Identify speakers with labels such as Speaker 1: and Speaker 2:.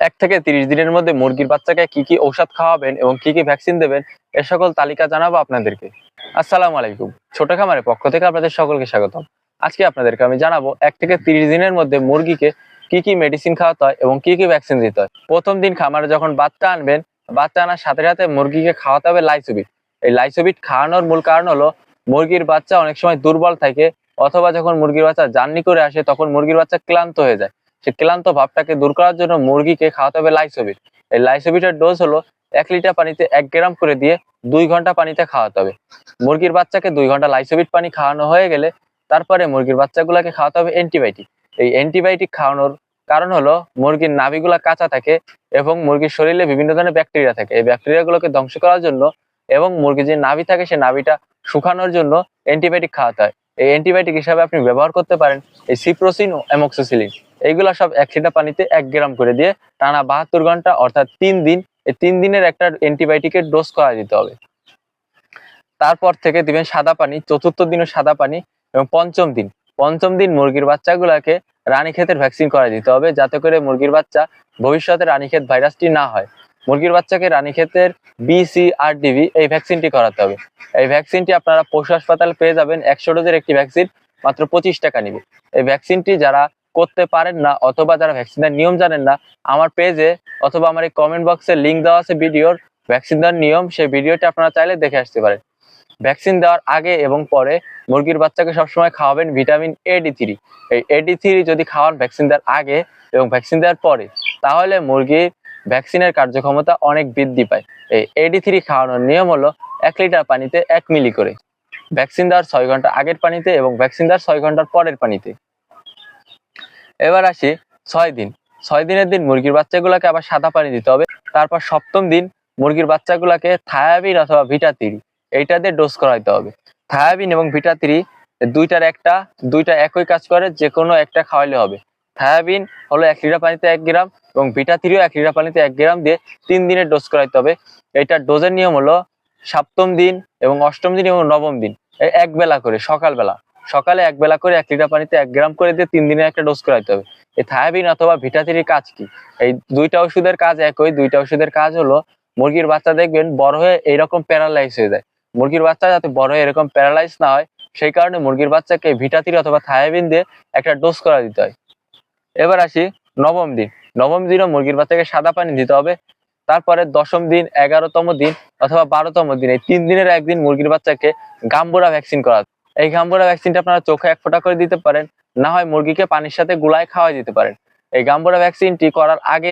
Speaker 1: 1 থেকে 30 দিনের মধ্যে মুরগির বাচ্চাকে কি কি ঔষধ খাওয়াবেন এবং কি কি ভ্যাকসিন দেবেন এ সকল তালিকা জানাবো আপনাদেরকে। আসসালামু আলাইকুম। ছোট খামারের পক্ষ থেকে আপনাদের সকলকে স্বাগতম। আজকে আপনাদেরকে আমি জানাবো 1 থেকে 30 দিনের মধ্যে মুরগিকে কি কি মেডিসিন খাওয়াতে হয় এবং কি কি ভ্যাকসিন দিতে হয়। প্রথম দিন খামারে যখন বাচ্চা আনবেন, বাচ্চা আনার সাথে সাথে মুরগিকে খাওয়াতে হবে লাইসোবিট। এই লাইসোবিট খাওয়ানোর মূল কারণ হলো মুরগির বাচ্চা অনেক সময় দুর্বল থাকে, অথবা যখন মুরগির বাচ্চা জার্নি করে আসে তখন মুরগির বাচ্চা ক্লান্ত হয়ে যায়। সে ক্লান্ত ভাবটাকে দূর করার জন্য মুরগিকে খাওয়াতে হবে লাইসোবিট। এই লাইসোবিটের ডোজ হলো 1 লিটার পানিতে 1 গ্রাম করে দিয়ে 2 ঘন্টা পানিতে খাওয়াতে হবে। মুরগির বাচ্চাকে 2 ঘন্টা লাইসোবিট পানি খাওয়ানো হয়ে গেলে তারপরে মুরগির বাচ্চাগুলোকে খাওয়াতে হবে অ্যান্টিবায়োটিক। এই অ্যান্টিবায়োটিক খাওয়ানোর কারণ হলো মুরগির নাভিগুলা কাঁচা থাকে এবং মুরগির শরীরে বিভিন্ন ধরনের ব্যাকটেরিয়া থাকে। এই ব্যাকটেরিয়াগুলোকে ধ্বংস করার জন্য এবং মুরগির যে নাভি থাকে সেই নাভিটা শুকানোর জন্য অ্যান্টিবায়োটিক খাওয়াতে হয়। এই অ্যান্টিবায়োটিক হিসাবে আপনি ব্যবহার করতে পারেন এই সিপ্রোসিন ও অ্যামোক্সিসিলিন। এইগুলা সব 1 লিটার পানিতে 1 গ্রাম করে দিয়ে টানা 72 ঘন্টা অর্থাৎ 3 দিন, এই 3 দিনের একটা অ্যান্টিবায়োটিকের ডোজ করা দিতে হবে। তারপর থেকে দিবেন সাদা পানি, চতুর্থ দিনও সাদা পানি এবং পঞ্চম দিন মুরগির বাচ্চাগুলোকে রানীক্ষেতের ভ্যাকসিন করা দিতে হবে, যাতে করে মুরগির বাচ্চা ভবিষ্যতে রানীক্ষেত ভাইরাসটি না হয়। মুরগির বাচ্চাকে রানীক্ষেতের BCRDV এই ভ্যাকসিনটি করাতে হবে। এই ভ্যাকসিনটি আপনারা পশু হাসপাতালে পেয়ে যাবেন। 100 ডোজের একটি ভ্যাকসিন মাত্র 25 টাকা নিবে। এই ভ্যাকসিনটি যারা করতে পারেন না অথবা যারা ভ্যাকসিনের নিয়ম জানেন না, আমার পেজে অথবা আমার এই কমেন্ট বক্সে লিঙ্ক দেওয়া আছে ভিডিওর, ভ্যাকসিন দেওয়ার নিয়ম, সেই ভিডিওটি আপনারা চাইলে দেখে আসতে পারেন। ভ্যাকসিন দেওয়ার আগে এবং পরে মুরগির বাচ্চাকে সবসময় খাওয়াবেন ভিটামিন AD3। এই AD3 যদি খাওয়ান ভ্যাকসিন দেওয়ার আগে এবং ভ্যাকসিন দেওয়ার পরে, তাহলে মুরগির ভ্যাকসিনের কার্যক্ষমতা অনেক বৃদ্ধি পায়। এই AD3 খাওয়ানোর নিয়ম হলো 1 লিটার পানিতে 1 মিলি করে, ভ্যাকসিন দেওয়ার 6 ঘন্টা আগের পানিতে এবং ভ্যাকসিন দেওয়ার 6 ঘন্টার পরের পানিতে। এবার আসি 6 দিনের দিন মুরগির বাচ্চাগুলোকে আবার সাদা পানি দিতে হবে। তারপর 7ম দিন মুরগির বাচ্চাগুলোকে থায়াবিন অথবা ভিটা3 এইটা দিয়ে ডোজ করাইতে হবে। থায়াবিন এবং ভিটা3 দুইটা একই কাজ করে, যে কোনো একটা খাওয়াইলে হবে। থায়াবিন হলো 1 লিটার পানিতে 1 গ্রাম এবং ভিটা3ও 1 লিটার পানিতে 1 গ্রাম দিয়ে 3 দিনের ডোজ করাইতে হবে। এইটার ডোজের নিয়ম হলো 7ম দিন এবং 8ম দিন এবং 9ম দিন এক বেলা করে, সকালে 1 বেলা করে 1 লিটার পানিতে 1 গ্রাম করে দিয়ে 3 দিনের একটা ডোজ করাইতে হবে। এই থায়াবিন অথবা ভিটা3 কাজ কি? এই দুইটা ওষুধের কাজ একই। দুইটা ওষুধের কাজ হলো মুরগির বাচ্চা দেখবেন বড় হয়ে এইরকম প্যারালাইজ হয়ে যায়। মুরগির বাচ্চা যাতে বড় হয়ে এরকম প্যারালাইজ না হয়, সেই কারণে মুরগির বাচ্চাকে ভিটা3 অথবা থায়াবিন দিয়ে একটা ডোজ করা দিতে হয়। এবার আসি 9ম দিন। 9ম দিনও মুরগির বাচ্চাকে সাদা পানি দিতে হবে। তারপরে 10ম দিন, 11তম দিন অথবা 12তম দিন, এই 3 দিনের একদিন মুরগির বাচ্চাকে গাম্বুরা ভ্যাকসিন করা। এই গাম্বুরা ভ্যাকসিনটা আপনারা চোখে 1 ফোঁটা করে দিতে পারেন, না হয় মুরগিকে পানির সাথে গুলায় খাওয়াই দিতে পারেন। এই গাম্বুরা ভ্যাকসিনটি করার আগে